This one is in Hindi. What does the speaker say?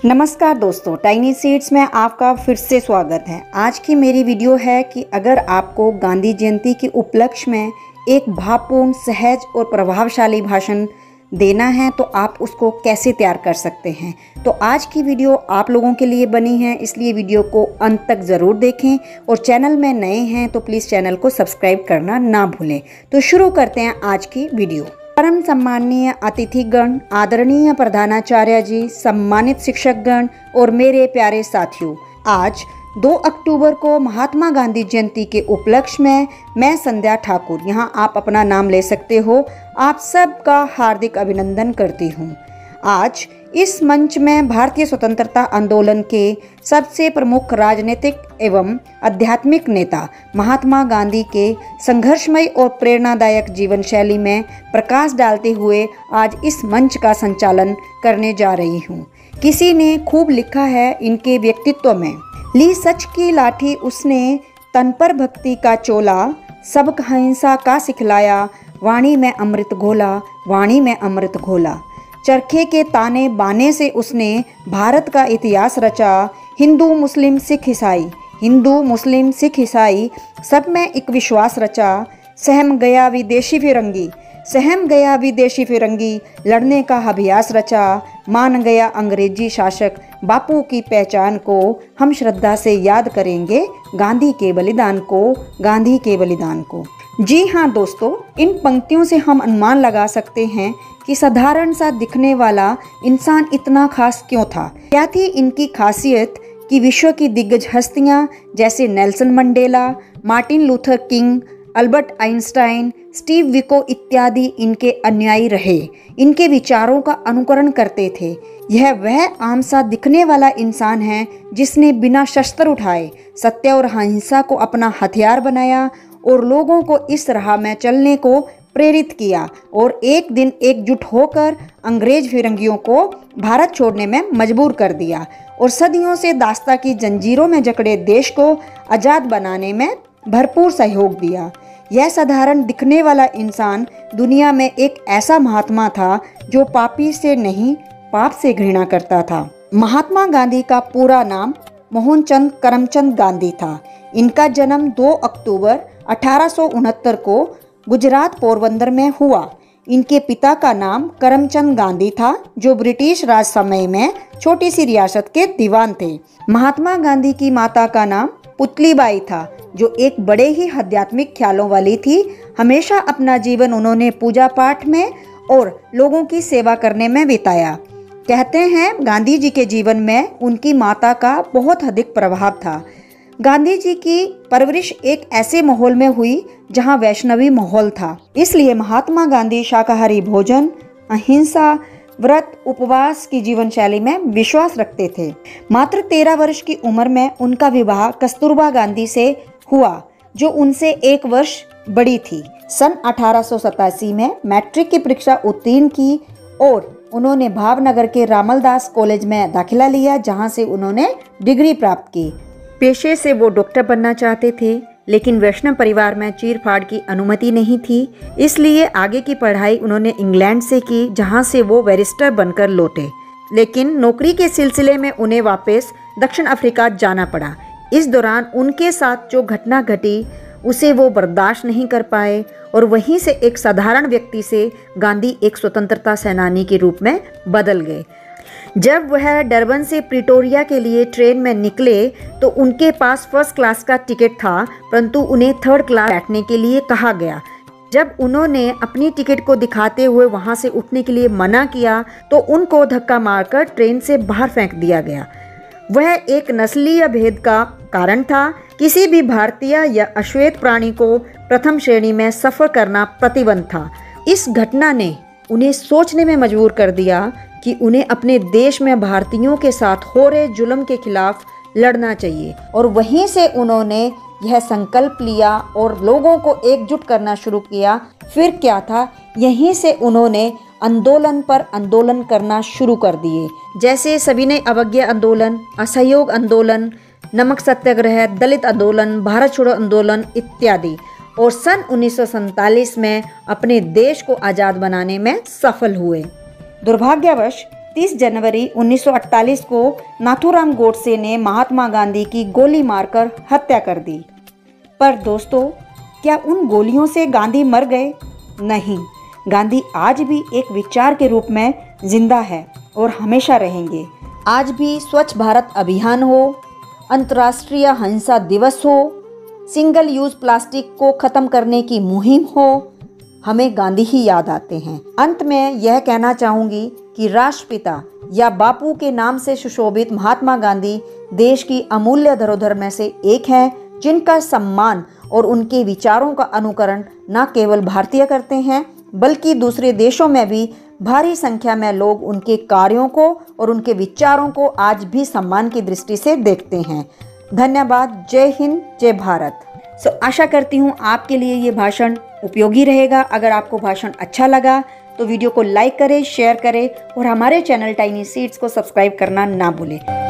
नमस्कार दोस्तों, टाइनी सीड्स में आपका फिर से स्वागत है। आज की मेरी वीडियो है कि अगर आपको गांधी जयंती के उपलक्ष्य में एक भावपूर्ण, सहज और प्रभावशाली भाषण देना है तो आप उसको कैसे तैयार कर सकते हैं। तो आज की वीडियो आप लोगों के लिए बनी है, इसलिए वीडियो को अंत तक ज़रूर देखें और चैनल में नए हैं तो प्लीज़ चैनल को सब्सक्राइब करना ना भूलें। तो शुरू करते हैं आज की वीडियो। परम सम्माननीय अतिथिगण, आदरणीय प्रधानाचार्य जी, सम्मानित शिक्षकगण और मेरे प्यारे साथियों, आज 2 अक्टूबर को महात्मा गांधी जयंती के उपलक्ष्य में मैं संध्या ठाकुर, यहाँ आप अपना नाम ले सकते हो, आप सबका हार्दिक अभिनंदन करती हूँ। आज इस मंच में भारतीय स्वतंत्रता आंदोलन के सबसे प्रमुख राजनीतिक एवं आध्यात्मिक नेता महात्मा गांधी के संघर्षमय और प्रेरणादायक जीवन शैली में प्रकाश डालते हुए आज इस मंच का संचालन करने जा रही हूँ। किसी ने खूब लिखा है इनके व्यक्तित्व में, ली सच की लाठी उसने, तन पर भक्ति का चोला, सबक अहिंसा का सिखलाया, वाणी में अमृत घोला, वाणी में अमृत घोला। चरखे के ताने बाने से उसने भारत का इतिहास रचा, हिंदू मुस्लिम सिख ईसाई, हिंदू मुस्लिम सिख ईसाई सब में एक विश्वास रचा। सहम गया विदेशी फिरंगी, सहम गया विदेशी फिरंगी, लड़ने का अभ्यास रचा। मान गया अंग्रेजी शासक, बापू की पहचान को हम श्रद्धा से याद करेंगे, गांधी के बलिदान को, गांधी के बलिदान को। जी हाँ दोस्तों, इन पंक्तियों से हम अनुमान लगा सकते हैं कि साधारण सा दिखने वाला इंसान इतना खास क्यों था। क्या थी इनकी खासियत कि विश्व की दिग्गज हस्तियां जैसे Nelson Mandela, Martin Luther king, Albert Einstein, Steve Vicco इत्यादि इनके अनुयायी रहे, इनके विचारों का अनुकरण करते थे। यह वह आम सा दिखने वाला इंसान है जिसने बिना शस्त्र उठाए सत्य और अहिंसा को अपना हथियार बनाया और लोगों को इस राह में चलने को प्रेरित किया और एक दिन एकजुट होकर अंग्रेज फिरंगियों को भारत छोड़ने में मजबूर कर दिया और सदियों से दास्ता की जंजीरों में जकड़े देश को आज़ाद बनाने में भरपूर सहयोग दिया। यह साधारण दिखने वाला इंसान दुनिया में एक ऐसा महात्मा था जो पापी से नहीं, पाप से घृणा करता था। महात्मा गांधी का पूरा नाम मोहनचंद करमचंद गांधी था। इनका जन्म 2 अक्टूबर 1869 को गुजरात पोरबंदर में हुआ। इनके पिता का नाम करमचंद गांधी था जो ब्रिटिश राज समय में छोटी सी रियासत के दीवान थे। महात्मा गांधी की माता का नाम पुतलीबाई था जो एक बड़े ही आध्यात्मिक ख्यालों वाली थी। हमेशा अपना जीवन उन्होंने पूजा पाठ में और लोगों की सेवा करने में बिताया। कहते हैं गांधी जी के जीवन में उनकी माता का बहुत अधिक प्रभाव था। गांधी जी की परवरिश एक ऐसे माहौल में हुई जहां वैष्णवी माहौल था, इसलिए महात्मा गांधी शाकाहारी भोजन, अहिंसा, व्रत, उपवास की जीवन शैली में विश्वास रखते थे। मात्र 13 वर्ष की उम्र में उनका विवाह कस्तूरबा गांधी से हुआ जो उनसे 1 वर्ष बड़ी थी। सन 1887 में मैट्रिक की परीक्षा उत्तीर्ण की और उन्होंने भावनगर के रामलदास कॉलेज में दाखिला लिया जहां से उन्होंने डिग्री प्राप्त की। पेशे से वो डॉक्टर बनना चाहते थे, लेकिन वैष्णव परिवार में चीर-फाड़ की अनुमति नहीं थी, इसलिए आगे की पढ़ाई उन्होंने इंग्लैंड से की जहां से वो बैरिस्टर बनकर लौटे। लेकिन नौकरी के सिलसिले में उन्हें वापस दक्षिण अफ्रीका जाना पड़ा। इस दौरान उनके साथ जो घटना घटी उसे वो बर्दाश्त नहीं कर पाए और वहीं से एक साधारण व्यक्ति से गांधी एक स्वतंत्रता सेनानी के रूप में बदल गए। जब वह डरबन से प्रिटोरिया के लिए ट्रेन में निकले तो उनके पास फर्स्ट क्लास का टिकट था, परंतु उन्हें थर्ड क्लास बैठने के लिए कहा गया। जब उन्होंने अपनी टिकट को दिखाते हुए वहां से उठने के लिए मना किया तो उनको धक्का मारकर ट्रेन से बाहर फेंक दिया गया। वह एक नस्लीय भेद का कारण था। किसी भी भारतीय या अश्वेत प्राणी को प्रथम श्रेणी में सफर करना प्रतिबंध था। इस घटना ने उन्हें सोचने में मजबूर कर दिया कि उन्हें अपने देश में भारतीयों के साथ हो रहे जुल्म के खिलाफ लड़ना चाहिए और वहीं से उन्होंने यह संकल्प लिया और लोगों को एकजुट करना शुरू किया। फिर क्या था, यहीं से उन्होंने आंदोलन पर आंदोलन करना शुरू कर दिए, जैसे सविनय अवज्ञा आंदोलन, असहयोग आंदोलन, नमक सत्याग्रह, दलित आंदोलन, भारत छोड़ो आंदोलन इत्यादि। और सन 1947 में अपने देश को आज़ाद बनाने में सफल हुए। दुर्भाग्यवश 30 जनवरी 1948 को नाथूराम गोडसे ने महात्मा गांधी की गोली मारकर हत्या कर दी। पर दोस्तों, क्या उन गोलियों से गांधी मर गए? नहीं, गांधी आज भी एक विचार के रूप में जिंदा है और हमेशा रहेंगे। आज भी स्वच्छ भारत अभियान हो, अंतर्राष्ट्रीय हिंसा दिवस हो, सिंगल यूज प्लास्टिक को खत्म करने की मुहिम हो, हमें गांधी ही याद आते हैं। अंत में यह कहना चाहूंगी कि राष्ट्रपिता या बापू के नाम से सुशोभित महात्मा गांधी देश की अमूल्य धरोहर में से एक है, जिनका सम्मान और उनके विचारों का अनुकरण न केवल भारतीय करते हैं बल्कि दूसरे देशों में भी भारी संख्या में लोग उनके कार्यों को और उनके विचारों को आज भी सम्मान की दृष्टि से देखते हैं। धन्यवाद। जय हिंद, जय भारत। आशा करती हूँ आपके लिए ये भाषण उपयोगी रहेगा। अगर आपको भाषण अच्छा लगा तो वीडियो को लाइक करें, शेयर करें और हमारे चैनल टाइनी सीड्स को सब्सक्राइब करना ना भूलें।